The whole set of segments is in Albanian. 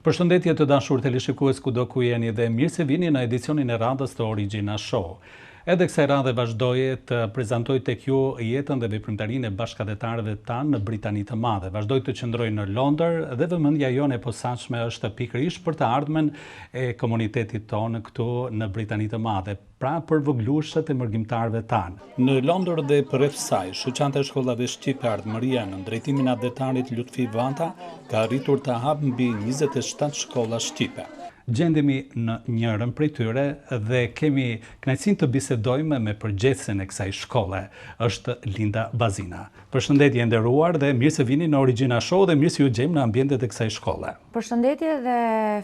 Përshëndetje të dashur teleshikues kudo ku jeni dhe mirë se vini në edicionin e radhës të Origina Show. Edhe kësaj radhe vazhdoje të prezantoj tek ju jetën dhe veprimtarinë e bashkëdhetarëve tanë në Britani të Madhe. Vazhdoj të qëndroj në Londër dhe vëmendja jone e posaçme është pikërisht për të ardhmen e komunitetit tonë këtu në Britani të Madhe, pra për voglueshët e mërgjimtarëve tanë. Në Londër dhe përreth saj, shoqata e shkollave shqipe Ardmëria në drejtimin e adhetarit Lutfi Vanta ka arritur të hapë mbi 27 shkolla shqipe. Gjendemi në njërën prej tyre dhe kemi kënaqësinë të bisedojmë me përgjegjësen e kësaj shkolle, është Linda Bazina. Përshëndetje nderuar dhe mirë se vini në Origina Show dhe mirë se ju gjejmë në ambientet e kësaj shkolle. Përshëndetje dhe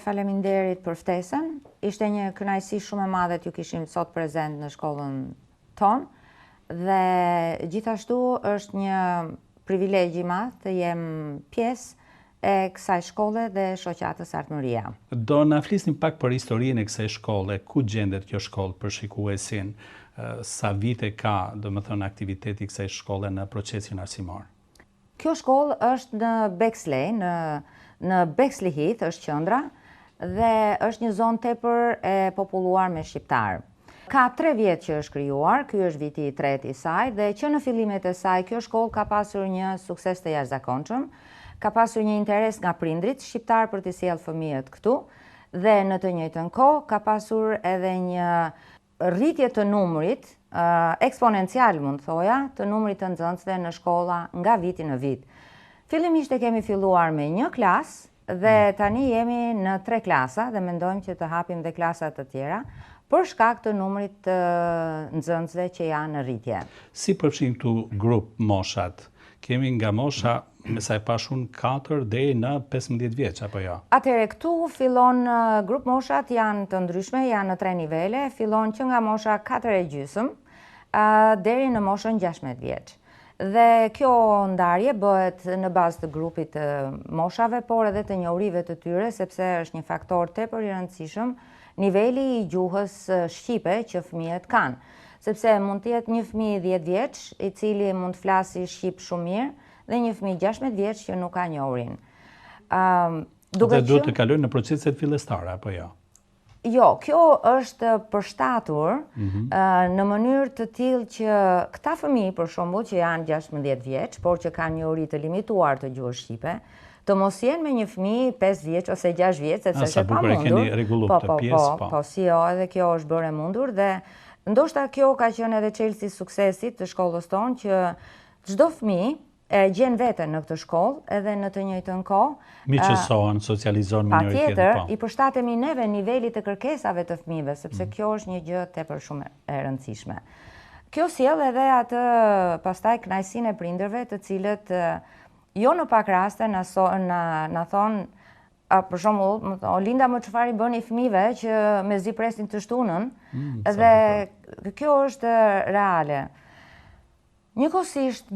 faleminderit për ftesën. Ishte një kënaqësi shumë e madhe t'ju kishim sot prezent në shkollën tonë dhe gjithashtu është një privilegj i madh të jem pjesë e kësaj shkolle dhe shoqatës Ardmëria. Do na flisni pak për historinë e kësaj shkolle, ku gjendet kjo shkollë për shikuesin, sa vite ka, domethënë, aktiviteti i kësaj shkolle në procesin arsimor? Kjo shkollë është në Bexley, në Bexley Heath është qendra dhe është një zonë tepër e populluar me shqiptar. Ka 3 vjet që është krijuar, ky është viti i 3 i saj dhe që në fillimet e saj kjo shkollë ka pasur një sukses të jashtëzakonshëm. Ka pasur një interes nga prindrit shqiptar për të sjellë fëmijët këtu dhe në të njëjtën kohë ka pasur edhe një rritje të numrit eksponencial, mund thoja, të numrit të nxënësve në shkolla nga viti në vit. Fillimisht e kemi filluar me 1 klasë dhe tani jemi në 3 klasa dhe mendojmë që të hapim dhe klasa të tjera për shkak të numrit të nxënësve që janë në rritje. Si përfshin këtu grup moshat? Kemi nga mosha, me sa e pashun, 4 deri në 15 vjeç, apo jo? Atëherë këtu fillon grup moshat janë të ndryshme, janë në 3 nivele, fillon që nga mosha 4,5 deri në moshën 16 vjeç. Dhe kjo ndarje bëhet në bazë të grupit të moshave, por edhe të njohurive të tyre, sepse është një faktor tepër i rëndësishëm niveli i gjuhës shqipe që fëmijët kanë. Sepse mund të jetë një fëmijë 10 vjeç, i cili mund të flasi shqip shumë mirë, dhe një fëmijë 16 vjeç që nuk ka njohurin. Dhe duhet të kalojnë në proceset fillestare, apo jo? Jo, kjo është përshtatur në mënyrë të tillë që këta fëmijë, për shembull, që janë 16 vjeç, por që kanë njohuri të limituar të gjuhës shqipe, të mos jenë me një fëmijë 5 vjeç ose 6 vjeç, sepse është e pamundur. Keni rregulluar këtë pjesë, po, si jo, edhe kjo është bërë e mundur dhe ndoshta kjo ka qenë edhe çelësi i suksesit të shkollës tonë që çdo fëmijë e gjen veten në këtë shkollë edhe në të njëjtën kohë miqësohen, socializohen me njëri tjetrin. Patjetër, i përshtatemi neve nivelit të kërkesave të fëmijëve, sepse kjo është një gjë tepër shumë e rëndësishme. Kjo sjell edhe atë pastaj kënaqësinë e prindërve, të cilët jo në pak raste na thonë, për shembull, Linda, më çfarë i bëni fëmijëve që mezi presin të shtunën, dhe kjo është reale. Njëkohësisht,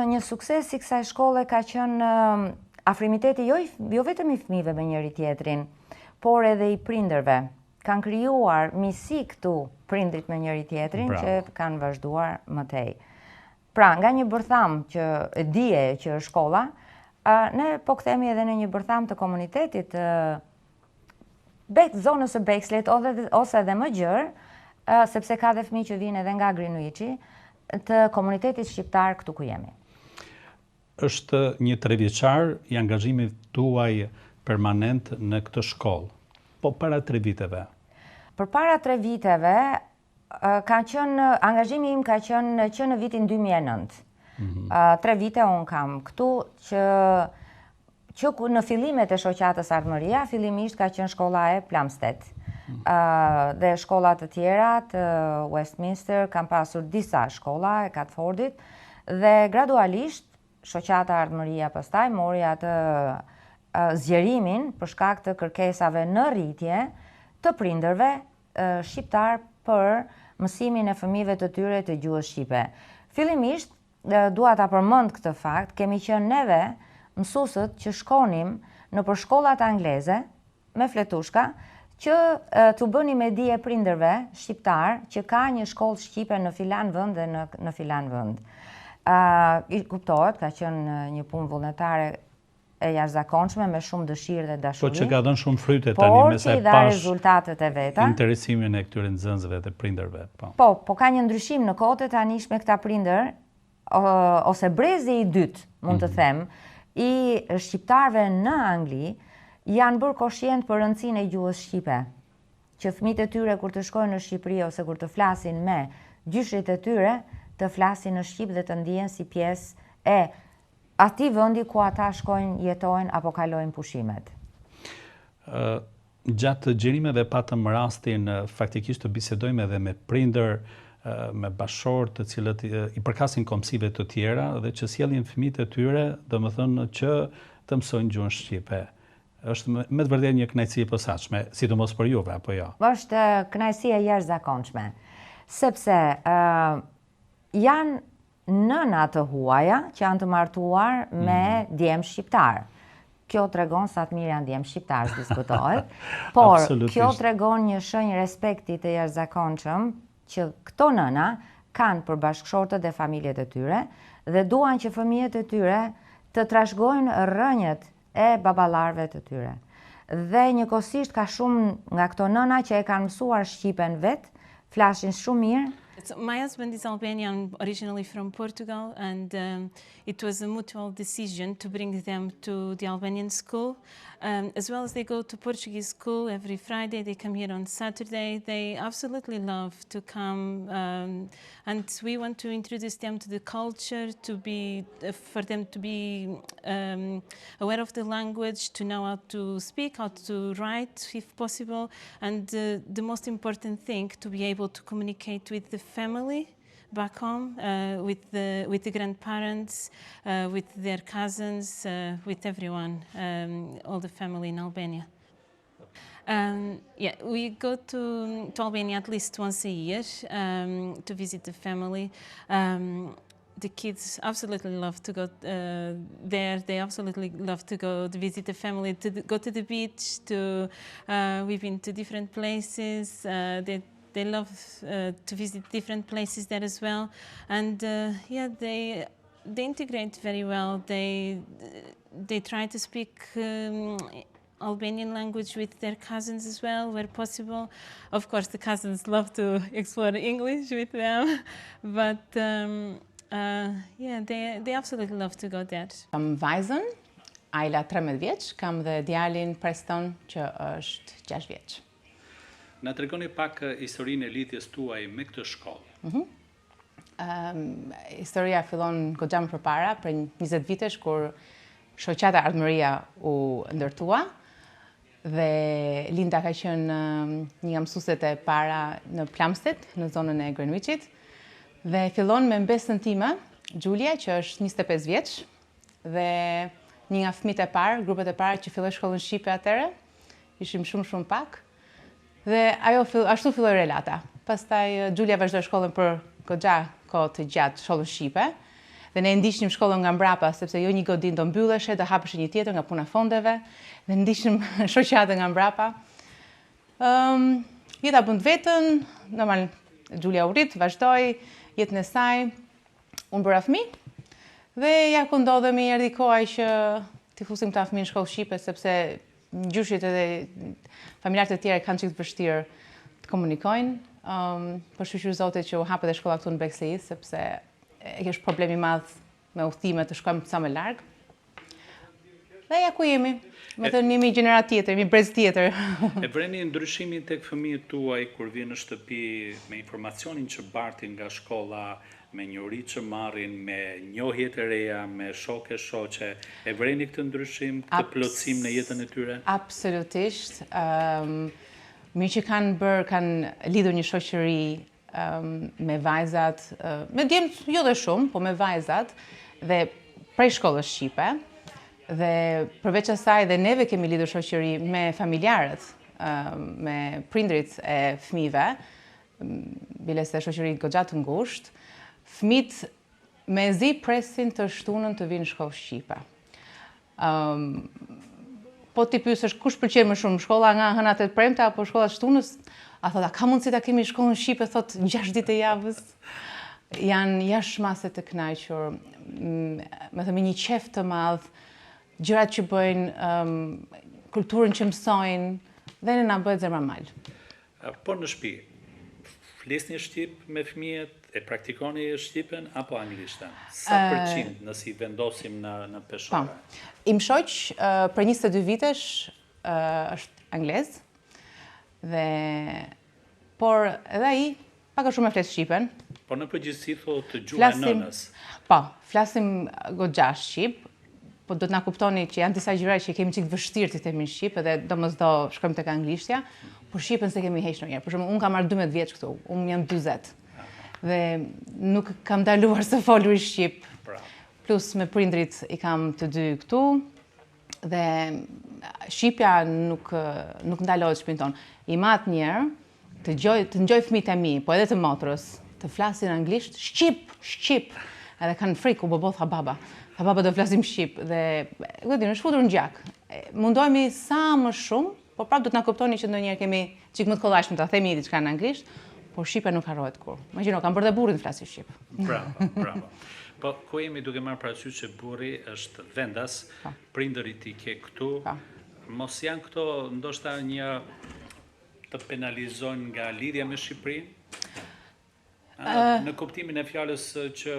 një sukses i kësaj shkolle ka qenë afrimiteti jo vetëm i fëmijëve me njëri tjetrin, por edhe i prindërve. Kanë krijuar miqësi këtu prindrit me njëri tjetrin që kanë vazhduar më tej. Pra, nga një bërtham që dije që është shkolla, ne po kthehemi edhe në një bërtham të komunitetit zonës së Bexleyt ose edhe më gjerë, sepse ka dhe fëmijë që vinë edhe nga Greenwichi, të komunitetit shqiptar këtu ku jemi. Është një 3 vjeçar i angazhimi tuaj permanent në këtë shkollë, po para 3 viteve? Përpara 3 viteve, angazhimi im ka qenë që në vitin 2009. 3 vite unë kam këtu që në fillimet e shoqatës Ardmëria, fillimisht ka qenë shkolla e Plumstead. Dhe shkollat të tjera të Westminster kanë pasur disa shkolla e Catfordit dhe gradualisht shoqata Ardmëria pastaj mori atë zgjerimin për shkak të kërkesave në rritje të prindërve shqiptar për mësimin e fëmijëve të tyre të gjuhës shqipe. Fillimisht dua ta përmend këtë fakt, kemi qenë neve mësuesët që shkonim në për shkollat angleze me fletushka që t'u bëni me dije prindërve shqiptar që ka një shkollë shqipe në filan vend dhe në filan vend. I kuptohet, ka qenë një punë vullnetare e jashtëzakonshme me shumë dëshirë dhe dashuri. Po që ka dhënë shumë fryte tani por me që sa i dha rezultatet e veta. Interesimin e këtyre nxënësve dhe prindërve. Po ka një ndryshim në kohët e tanishme këta prindër, ose brezi i dytë, mund të them, i shqiptarëve në Angli, janë bërë koshient për rëndësinë e gjuhës shqipe. Që fëmijët e tyre kur të shkojnë në Shqipëri ose kur të flasin me gjyshrit e tyre, të flasin në Shqip dhe të ndihen si pjesë e atij vendi ku ata shkojnë, jetojnë apo kalojnë pushimet. Gjatë xhirimeve patëm rastin faktikisht të bisedojmë edhe me prindër, me bashkëshortë të cilët i përkasin komsive të tjera dhe që sjellin fëmijët e tyre, domethënë që të mësojnë gjuhën shqipe. Është me të vërtetë një kënaqësi e posaçme, sidomos për juve apo jo? Është kënaqësi e jashtëzakonshme, sepse janë nëna të huaja që janë të martuar me djemë shqiptar. Kjo tregon sa të mirë janë djemë shqiptar, diskutohet, por kjo tregon një shenjë respekti të jashtëzakonshëm që këto nëna kanë për bashkëshortët dhe familjet e tyre dhe duan që fëmijët e tyre të trashëgojnë rrënjët e baballarëve të tyre. Dhe njëkohësisht ka shumë nga këto nëna që e kanë mësuar shqipen vet, flasin shumë mirë. My husband is Albanian, originally from Portugal, and it was a mutual decision to bring them to the Albanian school. As well as they go to Portuguese school every Friday, they come here on Saturday. They absolutely love to come, and we want to introduce them to the culture, for them to be aware of the language, to know how to speak, how to write, if possible, and the most important thing, to be able to communicate with the family back home, with the grandparents, with their cousins, with everyone, all the family in Albania. Yeah, we go to Albania at least once a year to visit the family. The kids absolutely love to go there. They absolutely love to go to visit the family, to go to the beach. We've been to different places. They love to visit different places there as well, and yeah, they integrate very well. They try to speak Albanian language with their cousins as well, where possible. Of course, the cousins love to explore English with them, but yeah, they absolutely love to go there. Kam vajzën, Ajla 13 vjeç, kam dhe djalin Preston që është 6 vjeç. Na tregoni pak historinë e lidhjes tuaj me këtë shkollë. Historia fillon goxha më përpara, për 20 vitesh, kur shoqata Ardmëria u ndërtua dhe Linda ka qenë një nga mësueset e para në Plumstead, në zonën e Greenwichit, dhe fillon me mbesën time, Julia, që është 25 vjeç, dhe një nga fëmijët e parë, grupet e para që filloi shkollën shqipe atëre, ishim shumë pak. Dhe ashtu filloi relata. Pastaj Julia vazhdoi shkollën për goxha kohë të gjatë, shkollën shqipe, dhe ne ndiqnim shkollën nga mbrapa, sepse jo një godin do mbylleshe, do hapeshe një tjetër nga puna fondeve, dhe ndiqnim shoqatën nga mbrapa. Jeta bën vetën, normal Julia u rrit, vazhdoi jetën e saj, unë bëra fëmijë, dhe ja ku ndodhemi, erdhi koha që t'i fusim këta fëmijë në shkollë shqipe, sepse gjyshit edhe familjarët e tjerë kanë çik të vështirë të komunikojnë. Për shkak Zotit që u hapet edhe shkolla këtu në Bexley, sepse e kesh problemi madh me udhëtime të shkojmë sa më larg. Dhe ja ku jemi. Me të jemi gjenerat tjetër, jemi brez tjetër. E vreni ndryshimin tek fëmijët tuaj kur vjen në shtëpi me informacionin që bartin nga shkolla, me njohuri që marrin, me njohjet e reja, me shoqe, e vreni këtë ndryshim, këtë plotësim në jetën e tyre? Absolutisht. Mirë që kanë lidhur një shoqëri me vajzat, me djemt jo dhe shumë, po me vajzat, dhe prej shkollës shqipe, dhe përveç asaj dhe neve kemi lidhur shoqëri me familjarët, me prindrit e fëmijëve, bile se shoqëri goxha të ngushtë. Fëmijët mezi presin të shtunën të vinë në shkollë shqipe. Po ti pyesësh kush pëlqen më shumë, shkolla nga hënat e premte apo shkolla e shtunës? A thot, a ka mundësi ta kemi shkollën shqipe, thot 6 ditë e javës? Janë jashtëmase të kënaqur, me thëmë një qef të madh, gjërat që bëjnë, kulturën që mësojnë, dhe në na bëhet zemra mal. Po në shtëpi, flisni shqip me fëmijët, e praktikoni shqipen apo anglishtën? Sa përqind nësi vendosim në peshore? Im shoq për 22 vitesh është anglez, por edhe ai pak a shumë e flet shqipen. Po në përgjithësi thotë gjuha e nënës. Po, flasim goxha shqip, po do të na kuptoni që janë disa gjëra që kemi çik vështirë të themi në shqip, edhe domosdo shkojmë tek anglishtja, por shqipen se kemi heq ndonjëherë. Për shembull, unë kam marrë 12 vjeç këtu, unë jam 40. Dhe nuk kam ndaluar së folur shqip. Plus me prindrit i kam të dy këtu, dhe shqipja nuk ndalohet shpin tonë. I mat njerë, të ngjoj fëmijët e mi, po edhe të motrës, të flasin anglisht, shqip. Edhe kanë frikë, u bobo tha baba. Tha baba do flasim shqip. Dhe, është futur në gjak. Mundohemi sa më shumë, po prapë do të na kuptoni që ndonjëherë kemi çik më të kollajshëm ta themi diçka në anglisht, por shqipja nuk harrohet kur. Imagjino, kam bërë dhe burrin të flasë shqip. Bravo. Po, ku jemi duke marrë parasysh që burri është vendas, prindërit i ke këtu, mos janë këto ndoshta një të penalizojnë nga lidhja me Shqipërinë? Në kuptimin e fjalës që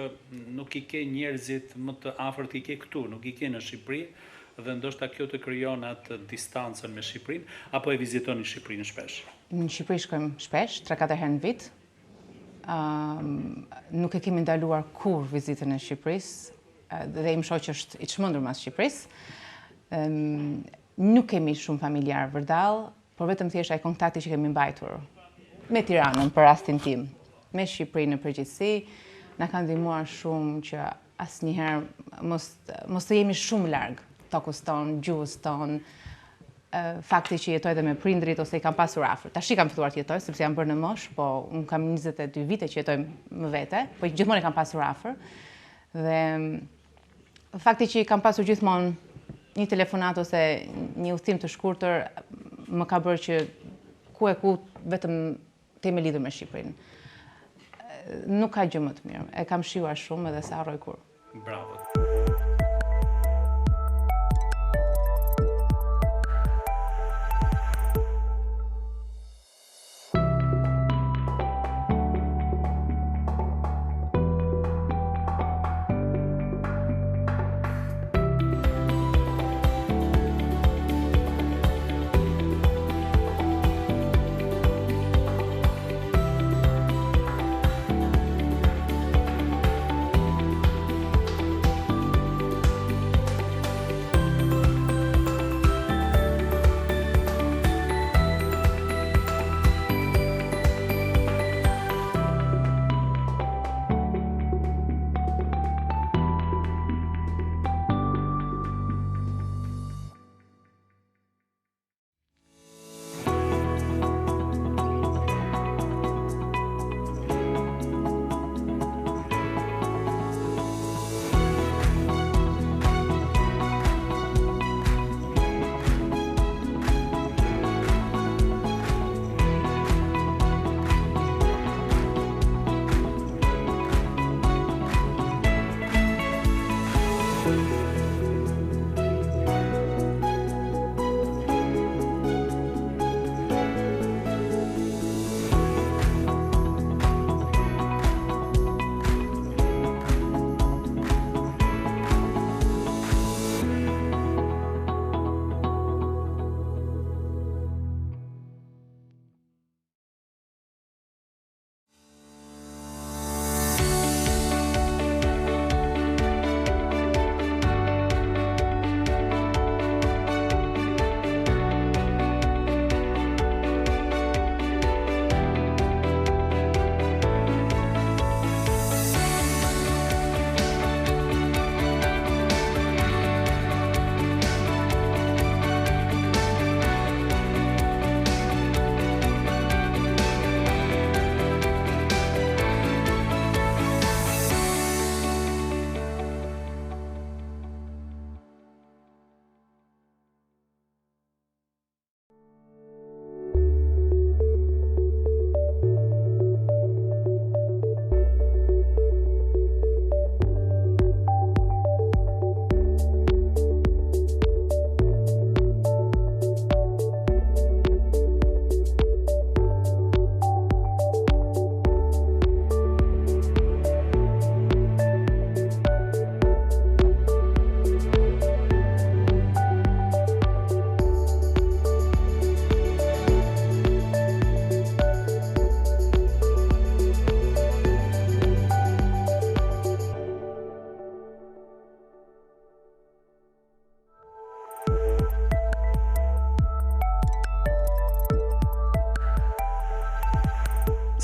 nuk i ke njerëzit më të afërt i ke këtu, nuk i ke në Shqipëri, dhe ndoshta kjo të krijon atë distancën me Shqipërinë, apo e vizitoni Shqipërinë shpesh? Në Shqipëri shkojmë shpesh, 3-4 herë në vit. Nuk e kemi ndaluar kur vizitën e Shqipërisë, dhe im shoq është i çmendur mas Shqipërisë. Nuk kemi shumë familjar vërdall, por vetëm thjesht ai kontakti që kemi mbajtur me Tiranën për rastin tim, me Shqipërinë në përgjithësi, na kanë ndihmuar shumë që asnjëherë mos të jemi shumë larg tokës tonë, gjuhës tonë, fakti që jetoj dhe me prindrit ose i kam pasur afër. Tash i kam filluar të jetoj sepse jam bërë në moshë, po unë kam 22 vite që jetoj më vete, po gjithmonë e kam pasur afër. Dhe fakti që i kam pasur gjithmonë një telefonat ose një udhtim të shkurtër më ka bërë që ku e ku vetëm të jemi lidhur me Shqipërinë. Nuk ka gjë më të mirë. E kam shijuar shumë edhe sa harroj kur. Bravo.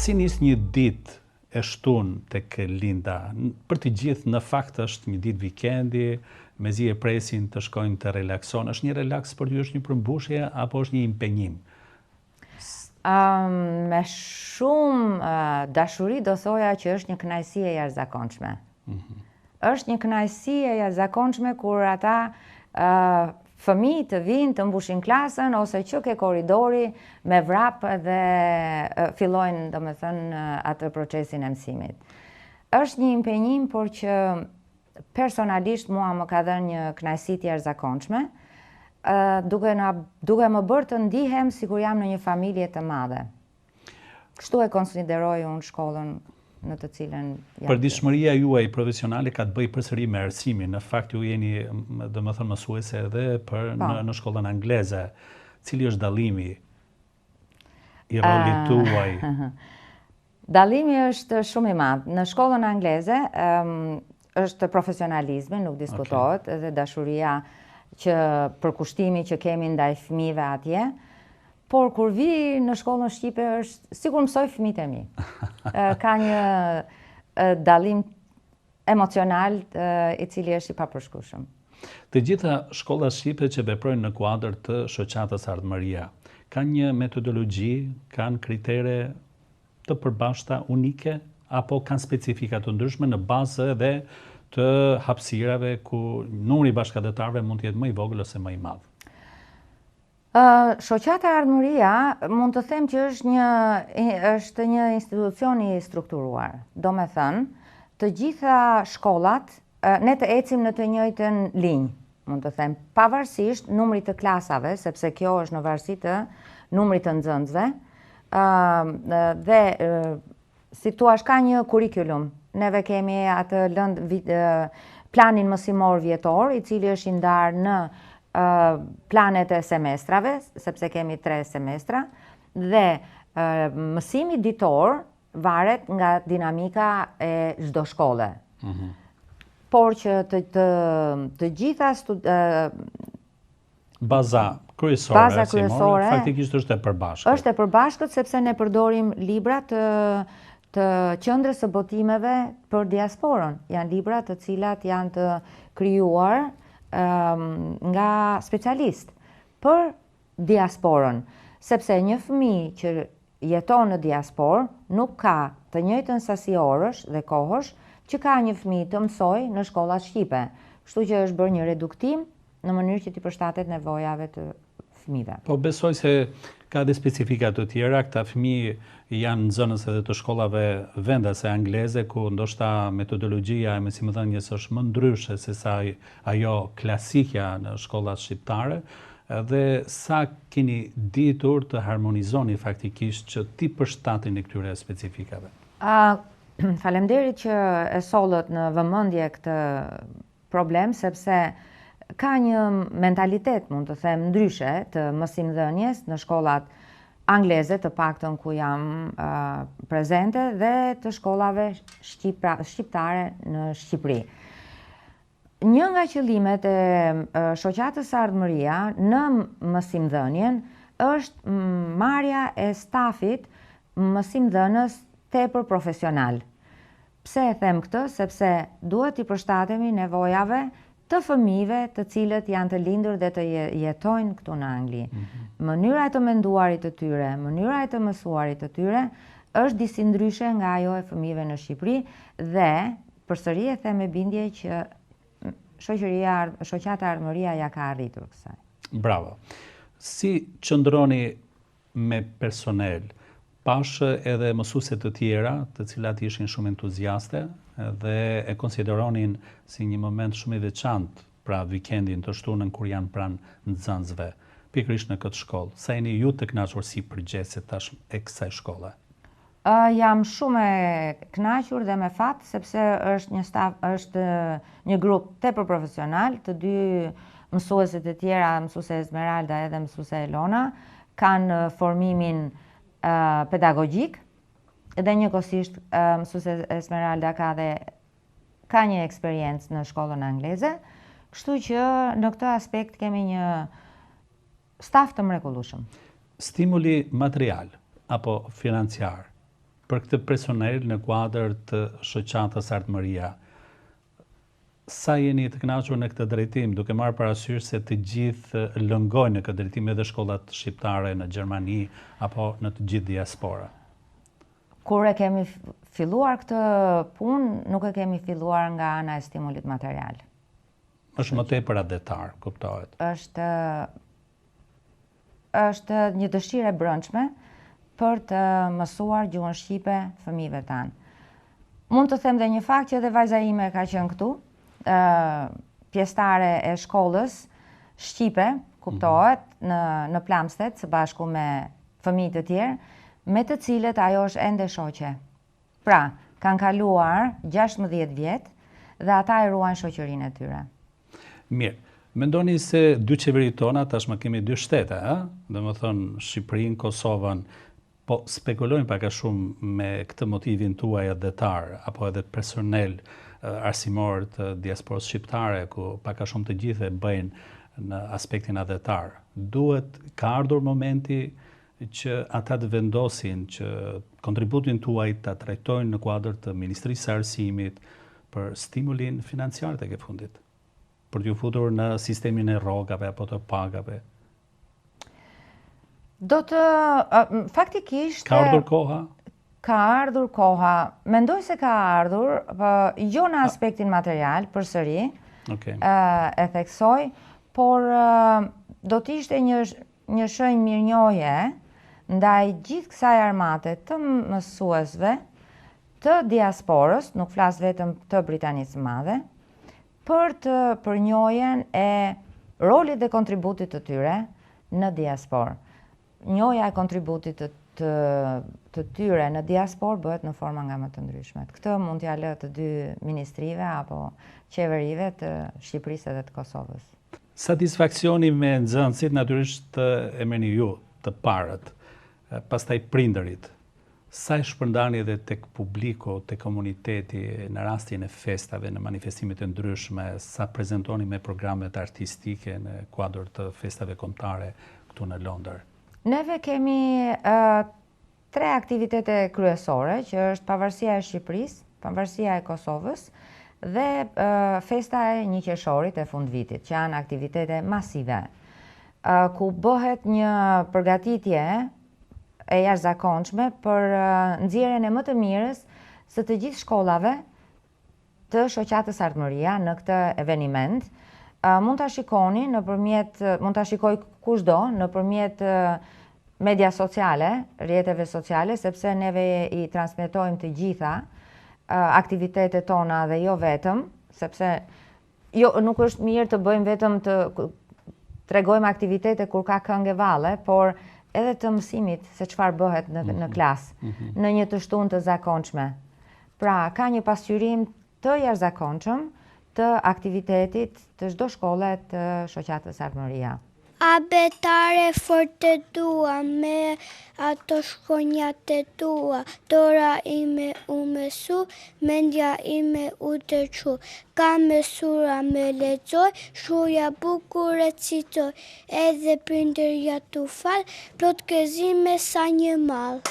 Si nis një ditë e shtunë tek Linda? Për të gjithë në fakt është një ditë vikendi, mezi e presin të shkojnë të relakson. Është një relaks për ju, është një përmbushje apo është një impenjim? Me shumë dashuri do thoja që është një kënaqësi e jashtëzakonshme. Është një kënaqësi e jashtëzakonshme kur ata fëmijë të vinë të mbushin klasën ose që ke korridori me vrap dhe fillojnë, domethënë, atë procesin e mësimit. Është një impenjim, por që personalisht mua më ka dhënë një kënaqësi të jashtëzakonshme, duke më bërë të ndihem sikur jam në një familje të madhe. Kështu e konsideroj unë shkollën në të cilën jam. Përditshmëria juaj profesionale ka të bëjë përsëri me arsimin. Në fakt ju jeni, domethënë, mësuese edhe në shkollën angleze. Cili është dallimi i rolit tuaj? Dallimi është shumë i madh. Në shkollën angleze është profesionalizmi, nuk diskutohet, edhe dashuria përkushtimi që kemi ndaj fëmijëve atje. Por kur vi në shkollën shqipe është sikur mësoj fëmijët e mi. Ka një dallim emocional i cili është i papërshkueshëm. Të gjitha shkollat shqipe që veprojnë në kuadër të shoqatës Ardhmëria kanë një metodologji, kanë kritere të përbashkëta unike apo kanë specifika të ndryshme në bazë edhe të hapësirave ku numri i bashkëdhetarëve mund të jetë më i vogël ose më i madh? Shoqata Ardhmëria mund të them që është një institucion i strukturuar. Do me thënë, të gjitha shkollat, ne të ecim në të njëjtën linjë, mund të them, pavarësisht numrit të klasave, sepse kjo është në varësi të numrit të nxënësve, dhe si thua, ka një kurikulum. Neve kemi atë planin mësimor vjetor, i cili është i ndarë në planet e semestrave, sepse kemi 3 semestra, dhe mësimi ditor varet nga dinamika e çdo shkolle. Por që të gjitha baza kryesore faktikisht është e përbashkët. Është e përbashkët sepse ne përdorim libra të qendrës së botimeve për diasporën. Janë libra të cilat janë të krijuar nga specialist për diasporën, sepse një fëmijë që jeton në diasporë nuk ka të njëjtën sasi orësh dhe kohësh që ka një fëmijë të mësojë në shkollat shqipe. Kështu që është bërë një reduktim në mënyrë që t'i përshtatet nevojave të fëmijëve. Po besoj se ka dhe specifika të tjera, këta fëmijë janë nxënës edhe të shkollave vendase angleze, ku ndoshta metodologjia e mësimdhënies është më ndryshe se sa ajo klasikja në shkollat shqiptare, dhe sa keni ditur të harmonizoni faktikisht që ti përshtateni këtyre specifikave? Faleminderit që e sollët në vëmendje këtë problem, sepse ka një mentalitet, mund të them, ndryshe të mësimdhënies në shkollat angleze, të paktën ku jam prezente, dhe të shkollave shqiptare në Shqipëri. Një nga qëllimet e shoqatës Ardhmëria në mësimdhënien është marrja e stafit mësimdhënës tepër profesional. Pse e them këtë? Sepse duhet i përshtatemi nevojave të fëmijëve të cilët janë të lindur dhe të jetojnë këtu në Angli. Mënyra e të menduarit të tyre, mënyra e të mësuarit të tyre është disi ndryshe nga ajo e fëmijëve në Shqipëri, dhe përsëri e them me bindje që shoqata Ardhmëria ja ka arritur kësaj. Bravo. Si qëndroni me personel? Pashë edhe mësuese të tjera, të cilat ishin shumë entuziaste dhe e konsideronin si një moment shumë i veçantë, pra vikendin të shtunën kur janë pranë nxënësve, pikërisht në këtë shkollë. Sa jeni ju të kënaqur si përgjegjëse tash e kësaj shkolle? Jam shumë e kënaqur dhe me fat, sepse është një grup tepër profesional, të 2 mësuesit e tjera, mësuese Esmeralda edhe mësuese Elona, kanë formimin pedagogjik, dhe njëkohësisht mësuese Esmeralda ka një eksperiencë në shkollën angleze, kështu që në këtë aspekt kemi një staf të mrekullueshëm. Stimuli material apo financiar për këtë personel në kuadër të shoqatës Ardmëria. Sa jeni të kënaqur në këtë drejtim, duke marrë parasysh se të gjithë lëngojnë në këtë drejtim edhe shkollat shqiptare në Gjermani apo në të gjithë diaspora? Kur e kemi filluar këtë punë, nuk e kemi filluar nga ana e stimulit material. Është më tepër adetar, kuptohet. Është një dëshirë e brendshme për të mësuar gjuhën shqipe fëmijëve tanë. Mund të them dhe një fakt që edhe vajza ime ka qenë këtu, pjesëtare e shkollës shqipe, kuptohet, në Plamstet, së bashku me fëmijë të tjerë, me të cilët ajo është ende shoqe. Pra, kanë kaluar 16 vjetë dhe ata e ruajnë shoqërinë e tyre. Mirë, mendoni se dy qeverit tona, tashmë kemi dy shtete, dhe më thënë Shqipërinë, Kosovën, po spekulojnë pak a shumë me këtë motivin tuaj adetar, apo edhe personel arsimor të diasporës shqiptare, ku pak a shumë të gjithë e bëjnë në aspektin adetar. Ka ardhur momenti që ata të vendosin që kontributin tuaj të trajtojnë në kuadër të Ministrisë së Arsimit për stimulin financiar të ke fundit, për t'ju futur në sistemin e rrogave apo të pagave? Faktikisht... Ka ardhur koha? Ka ardhur koha. Mendoj se ka ardhur, jo në aspektin material, përsëri, e theksoj, por do t'ishte një shenjë mirënjohje ndaj gjithë kësaj armate të mësuesve të diasporës, nuk flas vetëm të Britanisë së Madhe, për të përnjohjen e rolit dhe kontributit të tyre në diasporë. Njohja e kontributit të tyre në diasporë bëhet në forma nga më të ndryshmet. Këtë mund t'ja lë të dy ministrive apo qeverive të Shqipërisë dhe të Kosovës. Satisfaksioni me nxënësit natyrisht e merrni ju të parët, pastaj prindërit. Sa e shpërndani edhe tek publiku, tek komuniteti në rastin e festave, në manifestimet e ndryshme, sa prezentoni me programet artistike në kuadër të festave kombëtare këtu në Londër? Neve kemi 3 aktivitete kryesore, që është pavarësia e Shqipërisë, pavarësia e Kosovës dhe festa e 1 qershorit e fundvitit, që janë aktivitete masive, ku bëhet një përgatitje e jashtëzakonshme për nxjerrjen e më të mirës së të gjithë shkollave të shoqatës Ardmëria në këtë eveniment. Mund ta shikoni mund ta shikoj kushdo nëpërmjet media sociale, rrjeteve sociale, sepse neve i transmetojmë të gjitha aktivitetet tona dhe jo vetëm, sepse nuk është mirë të bëjmë vetëm të tregojmë aktivitete kur ka këngë valle, por edhe të mësimit se çfarë bëhet në klasë, në një të shtunë të zakonshme. Pra, ka një pasqyrim të jashtëzakonshëm të aktivitetit të çdo shkolle të shoqatës Ardmëria. Abetare forte dua, me ato shkronjat e tua, dora ime u mësu, mendja ime u tërçu. Ka mësura me lexoj, shkruja bukur e citoj, edhe prindërja tu fal, plot gëzime sa një mall.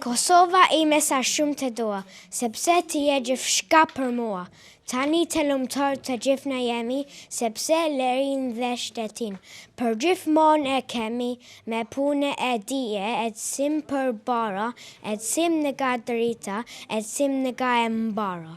Kosova ime sa shumë të dua, sepse ti je gjithçka për mua. Tani të lumtur të gjithna jemi, sepse lerin dhe shtetin. Për gjithmonë e kemi, me punë e dije, ecim për bara, ecim nga drita, ecim nga e mbara.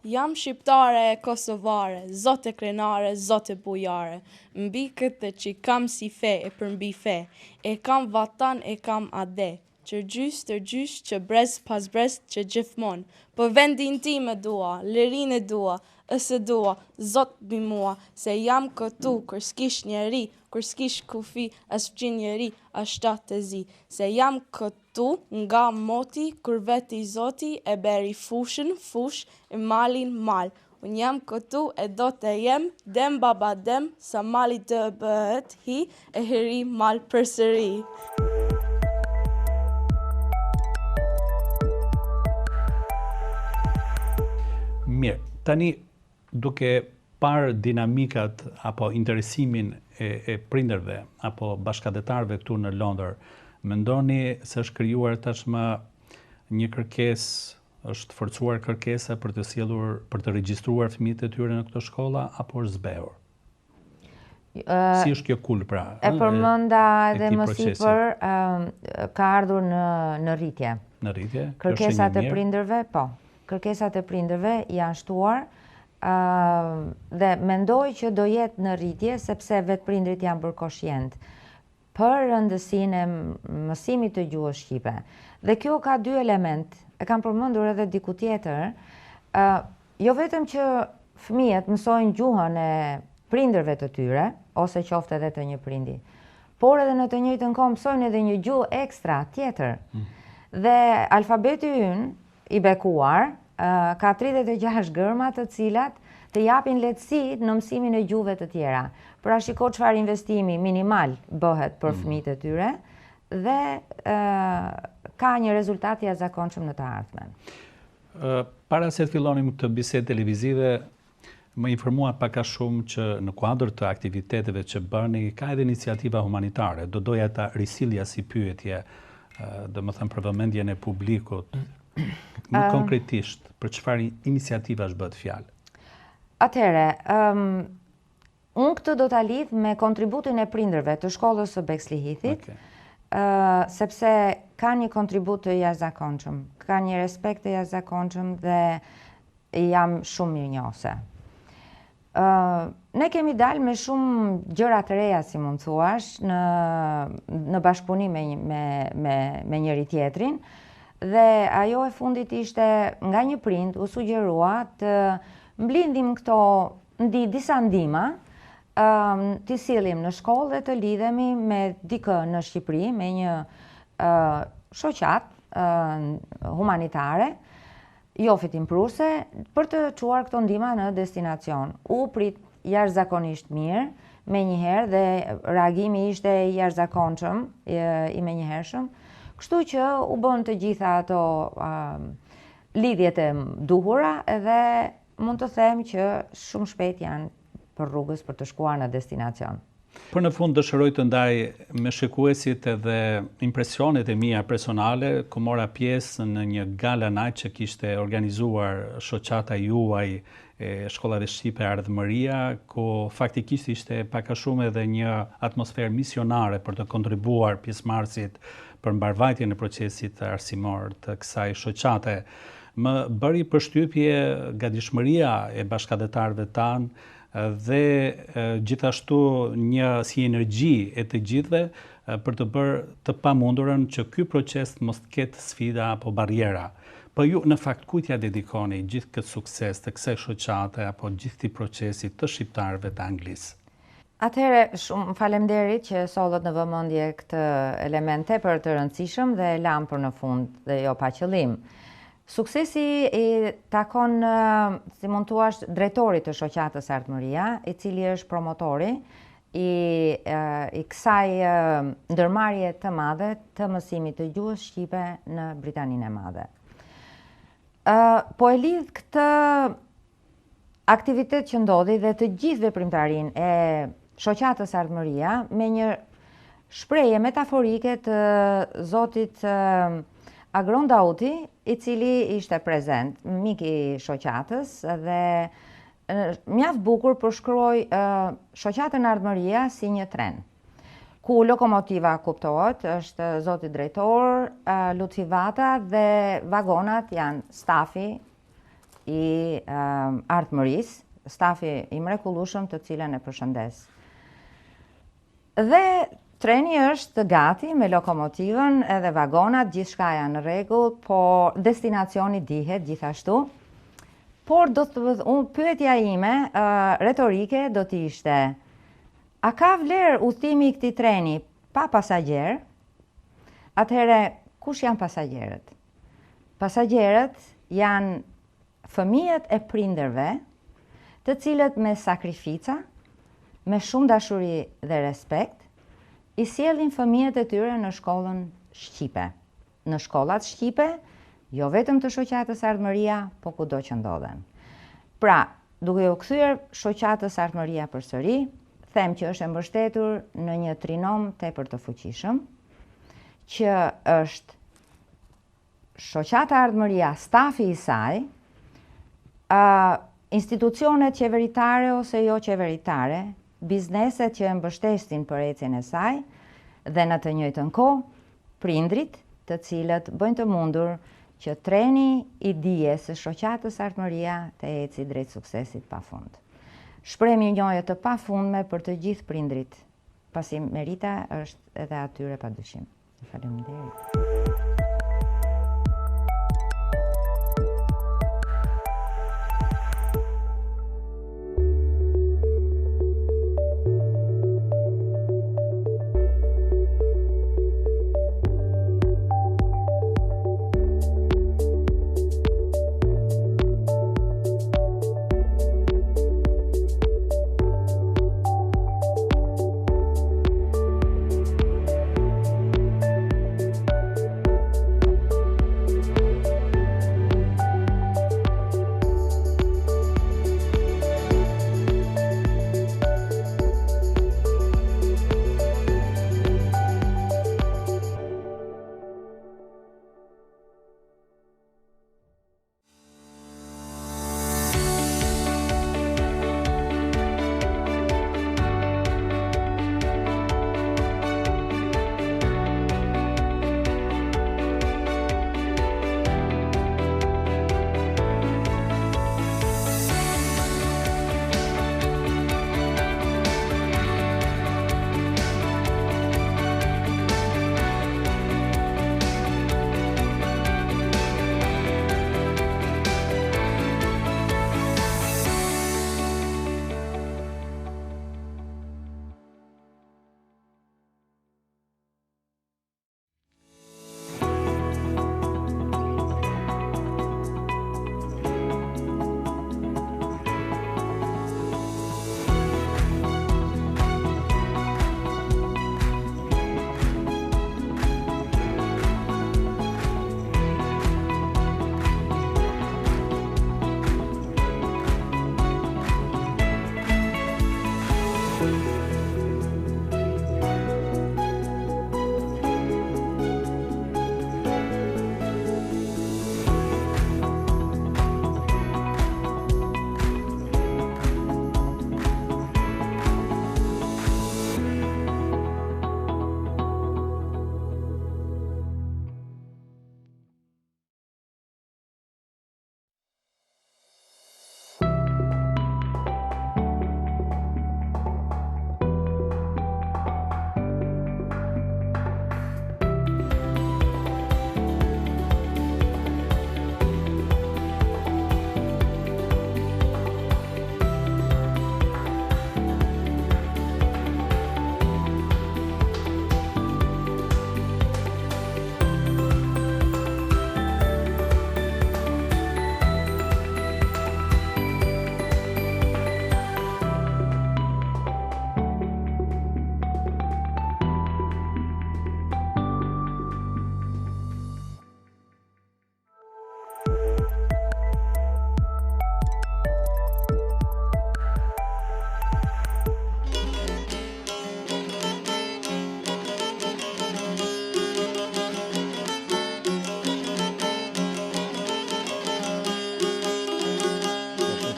Jam shqiptare e kosovare, zote krenare, zote bujare. Mbi këtë që kam si fe e përmbi fe, e kam vatan e kam ade. Qërgjys tërgjys që brez pas brez që gjithmon. Për vendin ti me dua, lirin e dua, ësë dua, zot bi mua, se jam këtu, kër s'kish njeri, kër s'kish kufi, as fqin njeri, ashtat të zi. Se jam këtu nga moti, kër veti zoti, e beri fushën, fush, e malin mal. Unë jam këtu e do të jem, dem baba dem, sa mali të bëhet hi, e heri mal përsëri. Mirë, tani duke parë dinamikat apo interesimin e prindërve apo bashkëdetarëve këtu në Londër Mendoni se është krijuar tashmë një kërkesë, është forcuar kërkesa për të sjellur, për të regjistruar fëmijët e tyre në këto shkolla, apo është zbehur? Si është kjo kul pra? E përmenda edhe më sipër, ka ardhur në rritje. Në rritje? Kërkesat e prindërve, po. Kërkesat e prindërve janë shtuar dhe mendoj që do jetë në rritje sepse vetë prindrit janë bërë koshient për rëndësinë e mësimit të gjuhës shqipe. Dhe kjo ka dy element, e kam përmendur edhe diku tjetër, jo vetëm që fëmijët mësojnë gjuhën e prindërve të tyre, ose qoftë edhe të një prindi, por edhe në të njëjtën kohë mësojnë edhe një gjuhë ekstra tjetër. Dhe alfabeti ynë i bekuar ka 36 gërma të cilat të japin lehtësi në mësimin e gjuhëve të tjera. Pra shiko çfarë investimi minimal bëhet për fëmijët e tyre dhe ka një rezultat të jashtëzakonshëm në të ardhmen. Para se të fillonim këtë bisedë televizive, më informua pak a shumë që në kuadër të aktiviteteve që bëni, ka edhe iniciativa humanitare. Do doja ta risilja si pyetje, domethënë për vëmendjen e publikut. Më konkretisht, për çfarë iniciativash bëhet fjalë? Atëherë, unë këtë do ta lidh me kontributin e prindërve të shkollës së Bexlihithit, sepse ka një kontribut të jashtëzakonshëm, ka një respekt të jashtëzakonshëm dhe jam shumë mirënjohëse. Ne kemi dalë me shumë gjëra të reja, si mund thuash, në bashkëpunim me njëri tjetrin, dhe ajo e fundit ishte nga një prind u sugjerua të mblindim këto disa ndihma, të sillim në shkollë dhe të lidhemi me dikë në Shqipëri, me një shoqat humanitare, jo fitimpruse, për të çuar këto ndihma në destinacion. U prit jashtëzakonisht mirë, menjëherë, dhe reagimi ishte i jashtëzakonshëm, i menjëhershëm. Kështu që u bën të gjitha ato lidhjet e duhura dhe mund të them që shumë shpejt janë për rrugës për të shkuar në destinacion. Për në fund dëshiroj të ndaj me shikuesit edhe impresionet e mia personale, ku mora pjesë në një gala night që kishte organizuar shoqata juaj e Shkollave Shqipe Ardhmëria, ku faktikisht ishte pak a shumë edhe një atmosferë misionare për të kontribuar pjesëmarrësit për mbarvajtjen e procesit arsimor të kësaj shoqate. Më bëri përshtypje gatishmëria e bashkëdhetarëve tanë dhe gjithashtu një si energji e të gjithëve për të bërë të pamundurën që ky proces mos të ketë sfida apo barriera. Po ju në fakt kujt ja dedikoni gjithë këtë sukses të kësaj shoqate apo gjithë këtij procesi të shqiptarëve të Anglisë? Atëherë, shumë faleminderit që sollët në vëmendje këtë element tepër të rëndësishëm dhe e lam për në fund dhe jo pa qëllim. Suksesi i takon, si mund thua, drejtorit të shoqatës Ardhmëria, i cili është promotori i kësaj ndërmarrje të madhe të mësimit të gjuhës shqipe në Britaninë e Madhe. Po e lidh këtë aktivitet që ndodhi dhe të gjithë veprimtarinë e shoqatës Ardhmëria me një shprehje metaforike të zotit Agron Dauti, i cili ishte prezent, mik i shoqatës, dhe mjaft bukur përshkroi shoqatën Ardhmëria si një tren, ku lokomotiva kuptohet, është zoti drejtor, Lutfi Vata, dhe vagonat janë stafi i Ardhmërisë, stafi i mrekullueshëm të cilën e përshëndes. Dhe treni është gati me lokomotivën edhe vagonat, gjithçka janë në rregull, por destinacioni dihet gjithashtu. Por pyetja ime retorike do të ishte: a ka vlerë udhëtimi i këtij treni pa pasagjer? Atëherë, kush janë pasagjerët? Pasagjerët janë fëmijët e prindërve, të cilët me sakrifica, me shumë dashuri dhe respekt, i sjellin fëmijët e tyre në shkollën shqipe. Në shkollat shqipe, jo vetëm të shoqatës Ardhmëria, po kudo që ndodhen. Pra, duke u kthyer shoqatës Ardhmëria përsëri, them që është e mbështetur në një trinom tepër të fuqishëm, që është shoqata Ardhmëria, stafi i saj, institucionet qeveritare ose jo qeveritare, bizneset që e mbështesin për ecjen e saj dhe në të njëjtën kohë prindrit, të cilët bëjnë të mundur që treni i dijes së shoqatës Ardhmëria të eci drejt suksesit pafund. Shpreh mirënjohje të pafundme për të gjithë prindrit, pasi merita është edhe atyre padyshim. Faleminderit.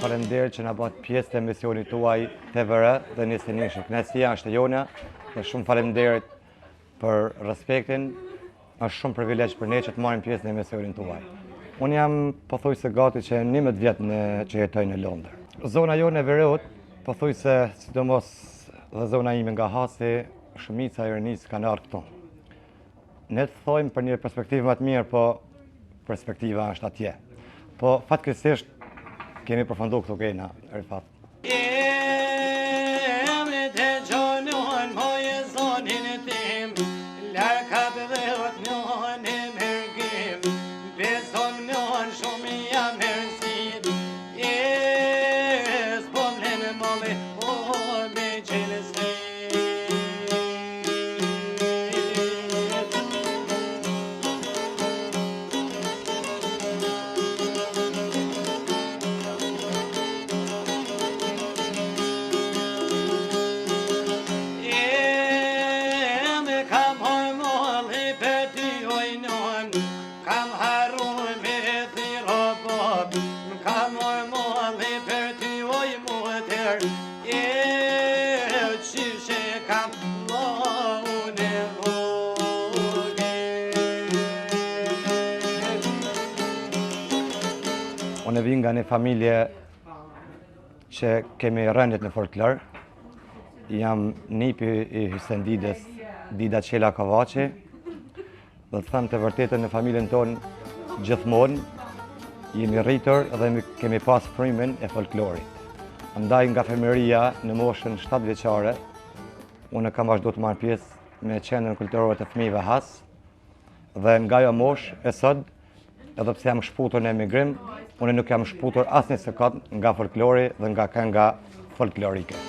Faleminderit që na bëhet pjesë të emisionit tuaj TVR dhe Nisënishëm. Kënaqësia është e jona dhe shumë faleminderit për respektin. Është shumë privilegj për ne që të marrim pjesë në emisionin tuaj. Unë jam pothuajse gati që 11 vjet që jetoj në Londër. Zona jone e Veriut, pothuajse sidomos dhe zona ime nga Hasi, shumica e rinisë kanë ardhur këtu. Ne të thojmë për një perspektivë më të mirë, po perspektiva është atje. Po fatkeqësisht kemi përfunduar këtu kena, Rifat. Come home, all Unë vij nga një familje që kemi rëndet në folklor. Jam nipi i Hysendidës, Dida Qela Kavaçi. Dhe të them të vërtetën në familjen tonë gjithmonë jemi rritur dhe kemi pas frymin e folklorit. Andaj nga femëria në moshën 7 vjeçare, unë kam vazhdu të marrë pjesë me qendrën kulturore të fëmijëve Has, dhe nga ajo moshë e sot, edhe pse jam shputur në emigrim, unë nuk jam shputur asnjë sekond nga folklori dhe nga kënga folklorike.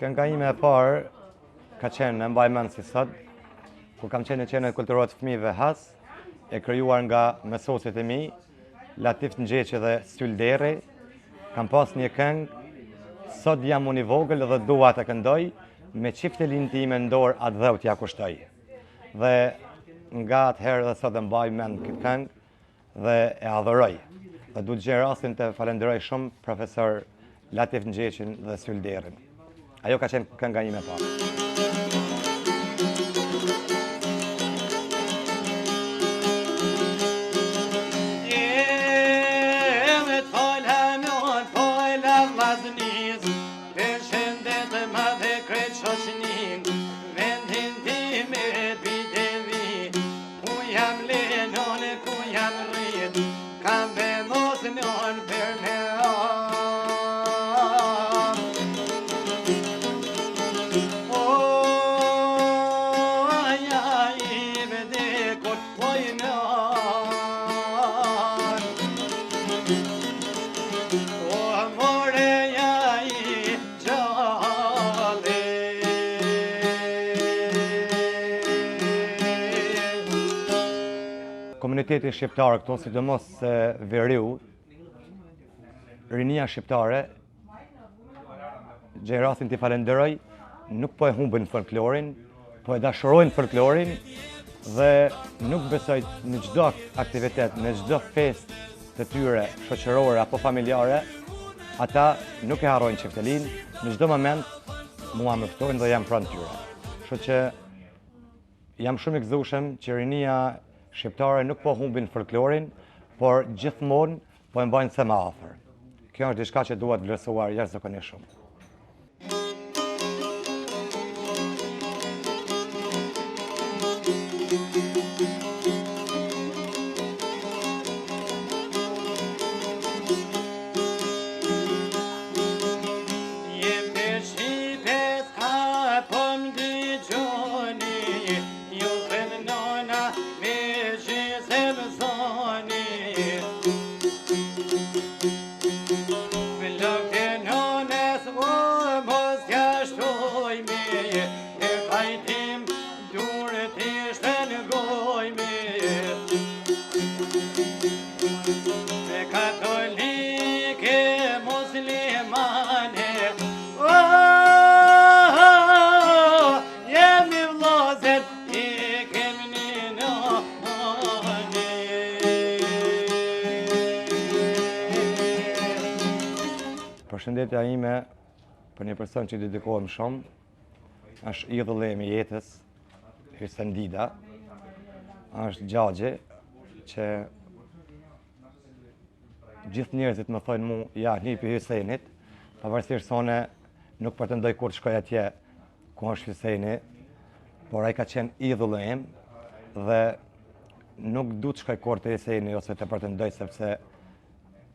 Kënga ime e parë ka qenë në mbaj mend si sot, kur kam qenë në qendrën kulturore të fëmijëve Has, e krijuar nga mësuesit e mi, Latif Ngjeqi dhe Syl Derri. Kam pas një këngë, sot jam unë i vogël dhe dua të këndoj, me çiftelin time në dorë atë dhëut ja kushtoj. Dhe nga atëherë dhe sot e mbaj mend këtë këngë dhe e adhuroj. Dhe du të gjej rastin të falenderoj shumë profesor Latif Ngjeqin dhe Syl Derrin. Ajo ka qenë kënga ime e parë. Komuniteti shqiptar këto, sidomos veriu, rinia shqiptare, gjej rastin t'i falenderoj, nuk po e humbin folklorin, po e dashurojnë folklorin dhe nuk besoj në çdo aktivitet, në çdo festë të tyre shoqërore apo familjare, ata nuk e harrojnë çiftelin, në çdo moment mua më ftojnë dhe jam pranë tyre. Kështu që jam shumë i gëzuar që rinia shqiptare nuk po humbin folklorin, por gjithmonë po e mbajnë se më afër. Kjo është diçka që duhet vlerësuar jashtëzakonisht shumë. Përshëndetja ime për një person që i dedikohem shumë, është idhulli i jetës, Hysendida, është gjagje që gjithë njerëzit më thonë mu, ja, nipi Hysenit, pavarësisht se unë nuk pretendoj kur të shkoj atje ku është Hyseni, por ai ka qenë idhulli im dhe nuk du të shkoj kur të Hyseni ose të pretendoj sepse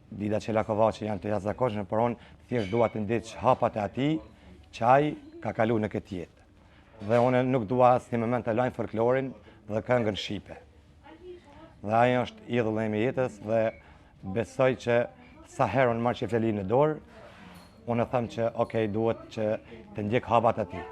Dida Qela Kavaçi janë të jashtëzakonshme, por unë thjesht dua të ndiq hapat e atij që ai ka kalu në këtë jetë. Dhe unë nuk dua asnjë moment të lajm folklorin dhe këngën shqipe. Dhe ai është idhulli im i jetës dhe besoj që sa herë unë marr çiftelin në dorë, unë them që okej, duhet që të ndjek hapat e tij.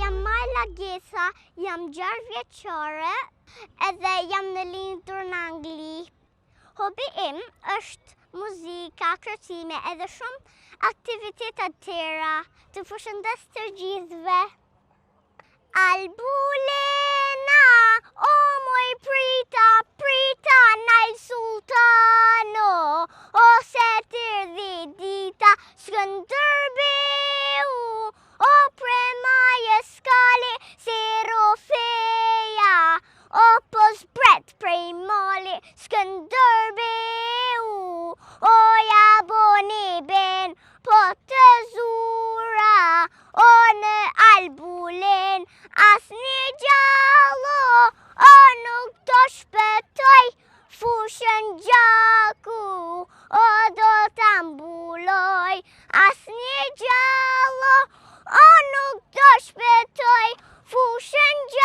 Jam Marla Getha, jam 6 vjeçare edhe jam në lindur në Angli. Hobi im është muzika, kërcime edhe shumë aktivitetet tjera. Të përshëndes të gjithëve. Albulena, o moj prita, prita naj sultano, ose tërdi dita Skënderbeu, o premaje skali si rofeja, o pos bret prej mali Skënderbeu, o ja boni ben po të zura, o në Albulen as një gjallo, o nuk do shpëtoj fushën gjaku, o do të mbuloj as një gjallo, o nuk do shpëtoj fushën gjaku.